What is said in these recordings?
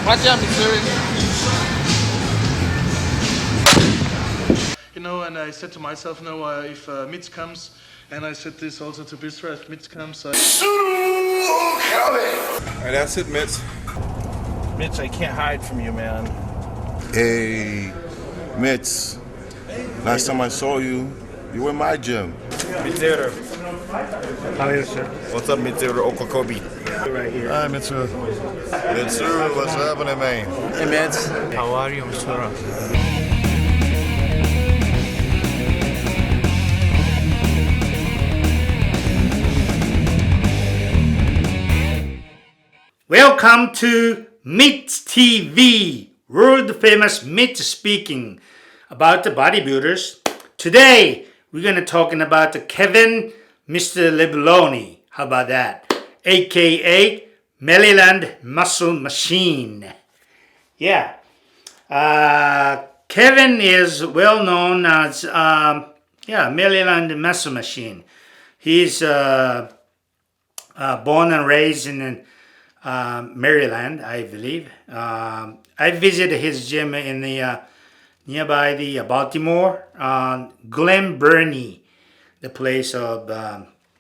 Watch out, Missouri. And I said to myself, if Mitch comes, and I said this also to Bistra, if Mitch comes, Hey, that's it, Mitch. Mitch, I can't hide from you, man. Hey, Mitch. Last time I saw you, you were in my gym. Mitsuru. How are you, sir? What's up, Mitsuru Okabe? Right here. Hi, Mitsu. Mitsuru, what's happening, man? Hey, Mitch. How are you, Mitsuru? Welcome to Mitch TV, world famous Mitch speaking about the bodybuilders. Today we're gonna talking about the Kevin Mr. Levrone. How about that? AKA Maryland Muscle Machine. Yeah, Kevin is well known as Maryland Muscle Machine. He's born and raised in Maryland, I believe. I visited his gym in the nearby the Baltimore, Glen Burnie, the place of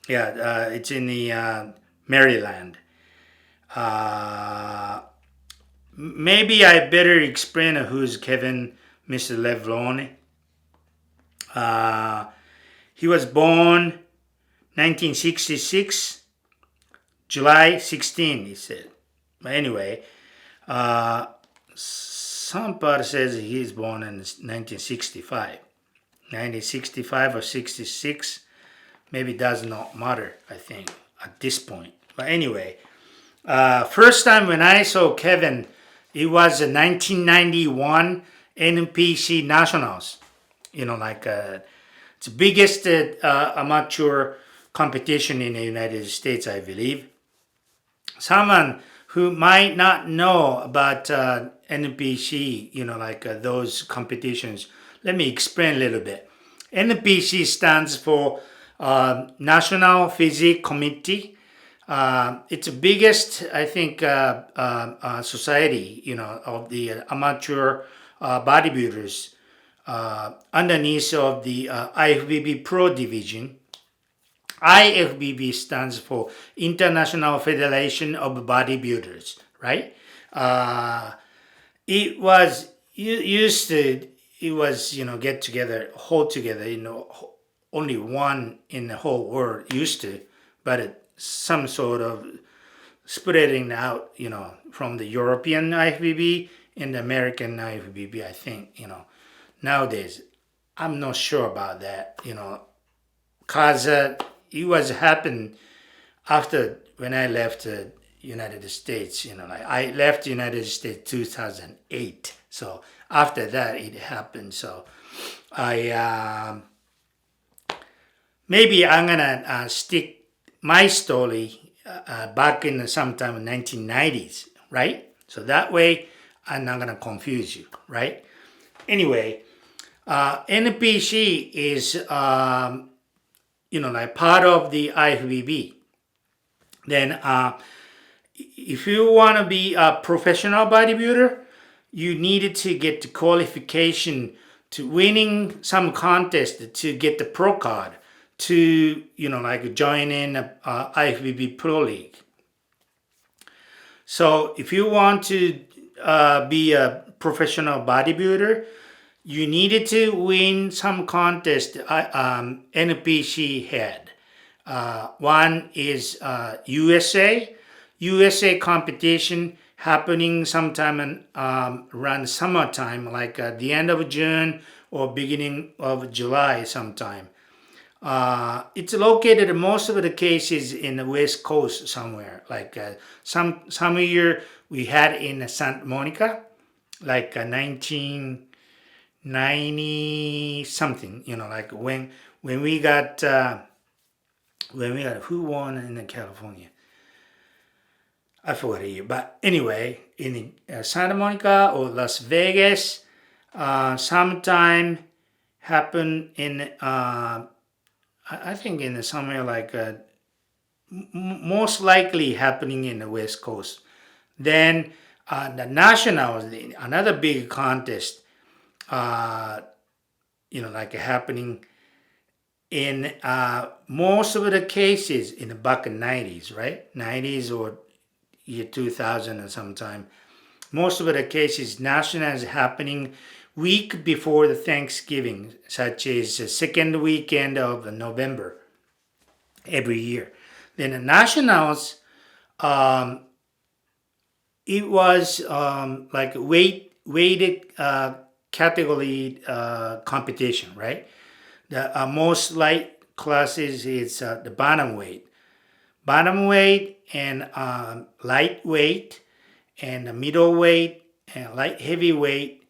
it's in the Maryland. Maybe I better explain who's Kevin Mr. Levrone. He was born 1966. July 16, he said. But anyway, some part says he's born in 1965. 1965 or 66, maybe does not matter, I think, at this point. But anyway, first time when I saw Kevin, it was the 1991 NPC Nationals. It's the biggest amateur competition in the United States, I believe. Someone who might not know about NPC, those competitions, let me explain a little bit. NPC stands for National Physique Committee. It's the biggest, I think, society, of the amateur bodybuilders underneath of the IFBB Pro Division. IFBB stands for International Federation of Bodybuilders, right? It was get together, hold together, only one in the whole world used to, but some sort of spreading out, from the European IFBB and the American IFBB, I think, nowadays. I'm not sure about that, cause it was happened after when I left the United States. I left the United States 2008. So after that it happened. So I maybe I'm gonna stick my story back in sometime in 1990s, right? So that way I'm not gonna confuse you, right? Anyway, NPC is part of the IFBB. Then if you want to be a professional bodybuilder, you needed to get the qualification to winning some contest to get the pro card to, join in a IFBB Pro League. So if you want to be a professional bodybuilder, you needed to win some contest NPC had. One is USA competition happening sometime around summertime, like at the end of June or beginning of July sometime. It's located in most of the cases in the West Coast somewhere. Like some year we had in Santa Monica, like 1990 something, when we got who won in California, I forgot the year, but anyway, in Santa Monica or Las Vegas, sometime happened in I think in somewhere like most likely happening in the West Coast. Then The nationals, another big contest, like happening in most of the cases in the back in 90s, right? 90s or year 2000 or sometime. Most of the cases, nationals happening week before the Thanksgiving, such as the second weekend of November every year. Then the nationals, it was like weighted category competition, right? The most light classes is the bottom weight and lightweight and middleweight and light heavyweight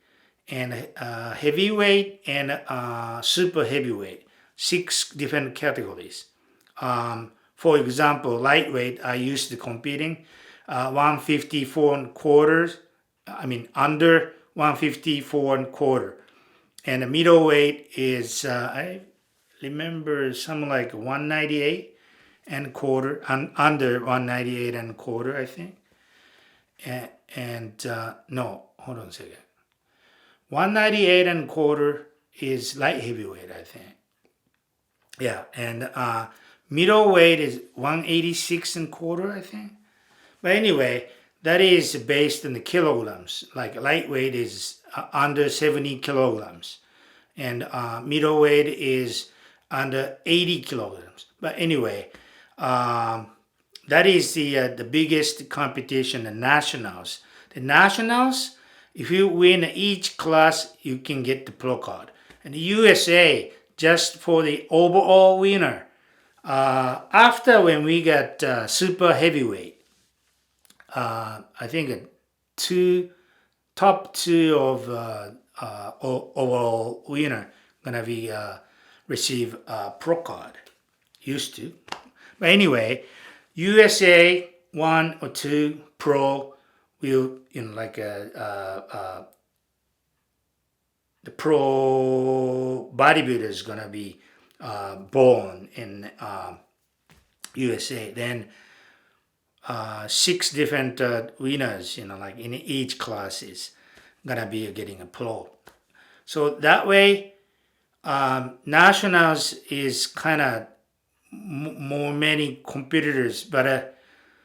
and heavyweight and super heavyweight. 6 different categories. For example, lightweight, I used to competing 154 and quarters. Under 154 and quarter. And the middleweight is, I remember, something like 198 and quarter, under 198 and quarter, I think. No, hold on a second. 198 and quarter is light heavyweight, I think. Yeah, and middleweight is 186 and quarter, I think. But anyway, that is based on the kilograms. Like lightweight is under 70 kilograms, and middleweight is under 80 kilograms. But anyway, that is the biggest competition, the nationals. The nationals, if you win each class, you can get the pro card. And the USA, just for the overall winner, after when we got super heavyweight, I think top two of overall winner gonna be receive a pro card. Used to, but anyway, USA 1 or 2 pro will the pro bodybuilder is gonna be born in USA. Then 6 different winners, like in each class is gonna be getting a pro. So that way, nationals is kind of more many competitors, but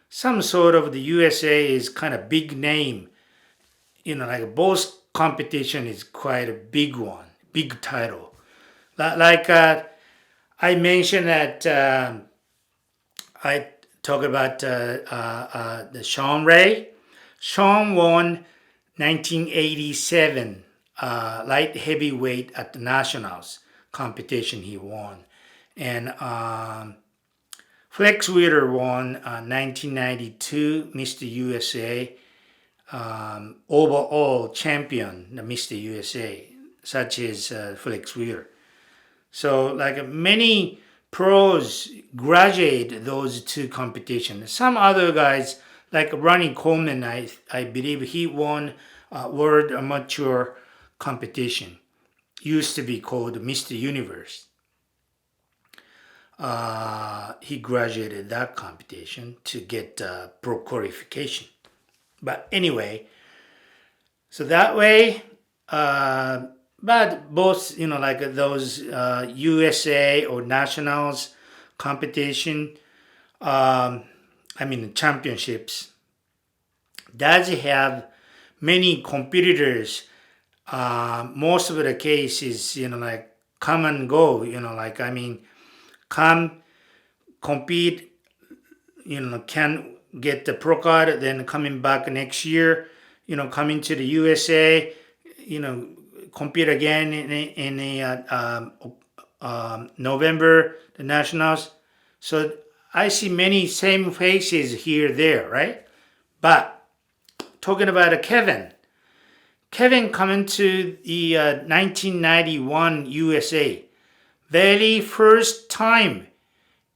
some sort of the USA is kind of big name. Like both competition is quite a big one, big title. Like I mentioned that I talk about the Sean Ray. Sean won 1987 light heavyweight at the nationals competition. He won, and Flex Wheeler won 1992 Mr. USA overall champion, the Mr. USA, such as Flex Wheeler. So like many pros graduate those 2 competitions. Some other guys like Ronnie Coleman, I believe he won World Amateur competition. Used to be called Mr. Universe. He graduated that competition to get pro qualification. But anyway, so that way, but both, like those USA or nationals competition, championships, does have many competitors. Most of the cases, like come and go, come compete, can get the pro card, then coming back next year, coming to the USA, compete again in November, the nationals. So I see many same faces here, there, right? But talking about Kevin coming to the 1991 USA, very first time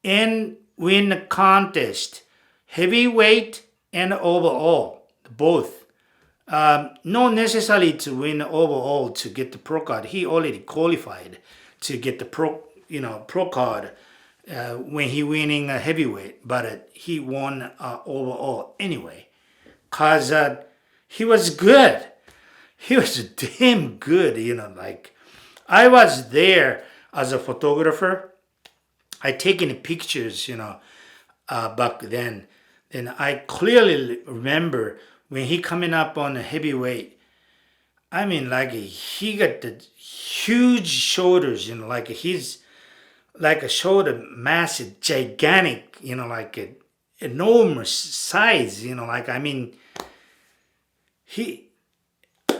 in win a contest, heavyweight and overall, both. Not necessarily to win overall to get the pro card. He already qualified to get the pro card when he winning a heavyweight, but he won overall anyway, cause he was good. He was damn good, like I was there as a photographer. I taken pictures, back then. Then I clearly remember when he coming up on a heavyweight. I mean, like he got the huge shoulders, like he's like a shoulder massive, gigantic, like a enormous size, like I mean,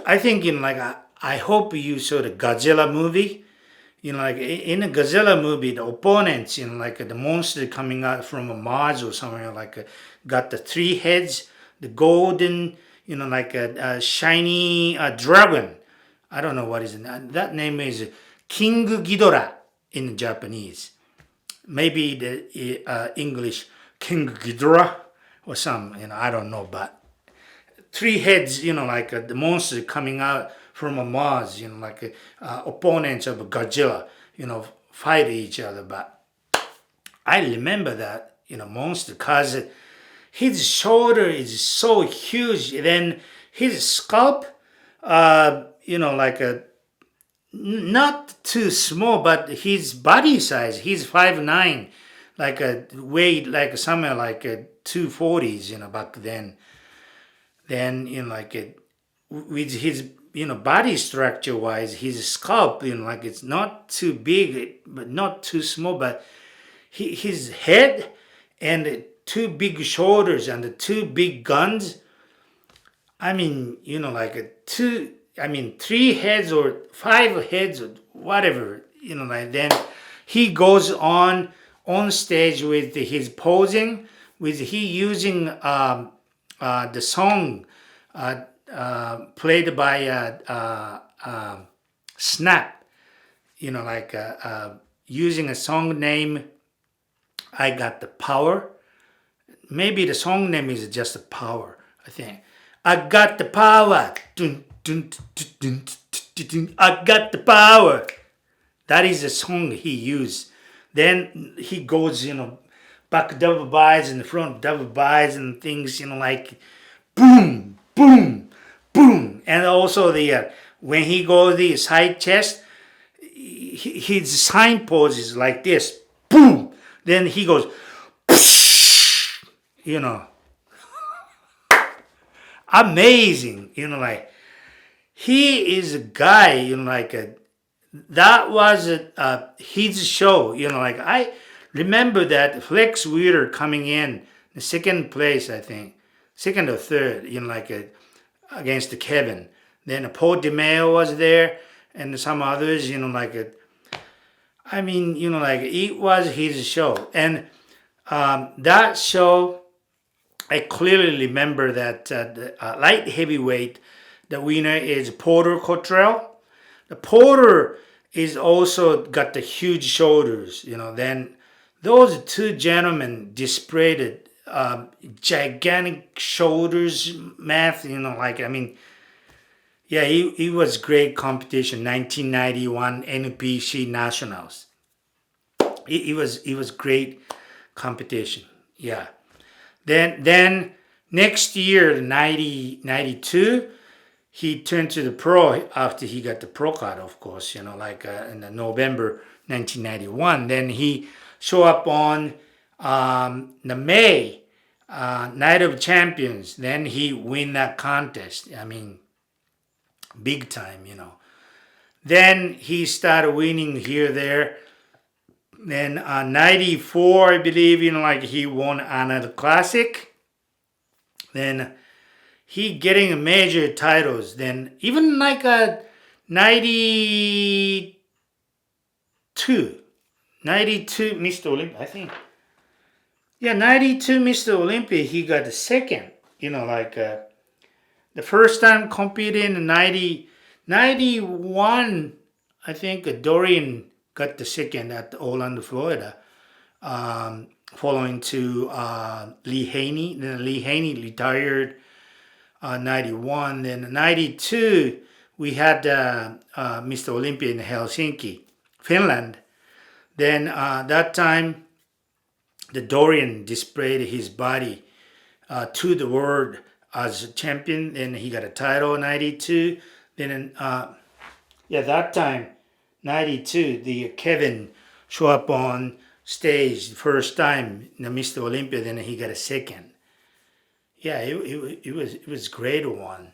I think like I hope you saw the Godzilla movie. Like in a Godzilla movie, the opponents, like the monster coming out from a Mars or somewhere, like got the three heads, the golden, like a shiny dragon. I don't know what is it. That name is King Ghidorah in Japanese. Maybe the English King Ghidorah or something, I don't know, but three heads, like the monster coming out from a Mars, like opponents of Godzilla, fight each other. But I remember that, monster, because his shoulder is so huge. Then his scalp, like a not too small, but his body size, he's 5'9", like a weight like somewhere like 240s, back then. Then like with his body structure wise, his scalp, like it's not too big but not too small, but his head and two big shoulders and the two big guns. I mean, like three heads or five heads or whatever, like then he goes on stage with his posing, with he using the song played by Snap, like using a song name, I Got the Power. Maybe the song name is just the Power, I think. I got the power. Dun, dun, dun, dun, dun, dun, I got the power. That is the song he used. Then he goes, back double buys in the front double buys and things, like boom, boom, boom. And also the when he goes the side chest, his sign pose is like this, boom. Then he goes, amazing, like he is a guy, like that was his show, like I remember that Flex Wheeler coming in the second place, I think, second or third, like against Kevin. Then Paul DeMeo was there and some others, like I mean, like it was his show. And that show, I clearly remember that the light heavyweight, the winner is Porter Cottrell. The Porter is also got the huge shoulders, Then those two gentlemen displayed gigantic shoulders, math, like I mean, yeah, it was great competition. 1991 NPC Nationals. It was great competition. Yeah. Then next year, 92, he turned to the pro after he got the pro card, of course, like in November 1991. Then he show up on the May Night of Champions. Then he win that contest. I mean, big time, Then he started winning here, there. Then 94, I believe, like he won another classic. Then he getting major titles. Then even like a 92 Mr. Olympia, I think. Yeah, 92 Mr. Olympia, he got the second. Like the first time competing in 91, I think Dorian got the second at Orlando, Florida, following to Lee Haney. Then Lee Haney retired 91. Then 92, we had Mr. Olympia in Helsinki, Finland. Then that time, the Dorian displayed his body to the world as a champion. Then he got a title in 92. Then, that time, 92, the Kevin show up on stage the first time, Mr. Olympia, then he got a second. Yeah, it was a great one.